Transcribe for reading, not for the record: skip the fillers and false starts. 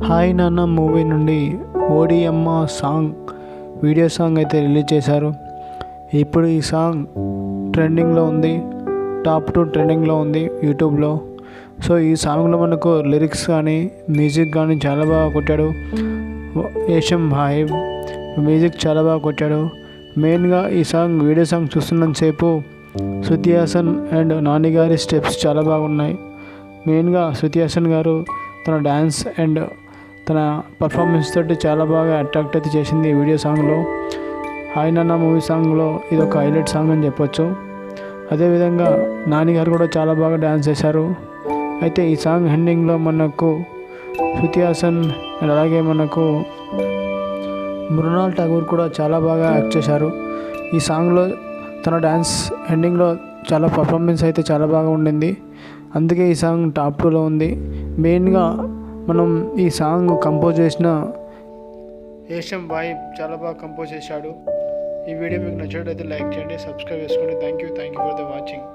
Hi నాన్న movie నుండి ఓడియమ్మ song video song అయితే రిలీజ్ చేశారు. ఇప్పుడు ఈ సాంగ్ ట్రెండింగ్లో ఉంది, టాప్ 2 ట్రెండింగ్లో ఉంది యూట్యూబ్లో. సో ఈ సాంగ్లో మనకు లిరిక్స్ కానీ మ్యూజిక్ కానీ చాలా బాగా కొట్టాడు ఏషం భాయ్. మ్యూజిక్ చాలా బాగా కొట్టాడు. మెయిన్గా ఈ సాంగ్ వీడియో సాంగ్ చూస్తున్నంతసేపు శృతి హాసన్ అండ్ నాని గారి స్టెప్స్ చాలా బాగున్నాయి. మెయిన్గా శృతి హాసన్ గారు తన డ్యాన్స్ అండ్ తన పర్ఫార్మెన్స్ తోటి చాలా బాగా అట్రాక్ట్ అయితే చేసింది ఈ వీడియో సాంగ్లో. హాయ్ నాన్న మూవీ సాంగ్లో ఇది ఒక హైలైట్ సాంగ్ అని చెప్పొచ్చు. అదేవిధంగా నాని గారు కూడా చాలా బాగా డ్యాన్స్ చేశారు. అయితే ఈ సాంగ్ ఎండింగ్లో మనకు శృతి హాసన్ అండ్ అలాగే మనకు మృణాల్ ఠాగూర్ కూడా చాలా బాగా యాక్ట్ చేశారు. ఈ సాంగ్లో తన డ్యాన్స్ ఎండింగ్లో చాలా పర్ఫార్మెన్స్ అయితే చాలా బాగా ఉండింది. అందుకే ఈ సాంగ్ టాప్ 2లో ఉంది. మెయిన్గా మనం ఈ సాంగ్ కంపోజ్ చేసిన ఏషం భాయ్ చాలా బాగా కంపోజ్ చేశాడు. ఈ వీడియో మీకు నచ్చినట్లయితే లైక్ చేయండి, సబ్స్క్రైబ్ చేసుకోండి. Thank you for the watching.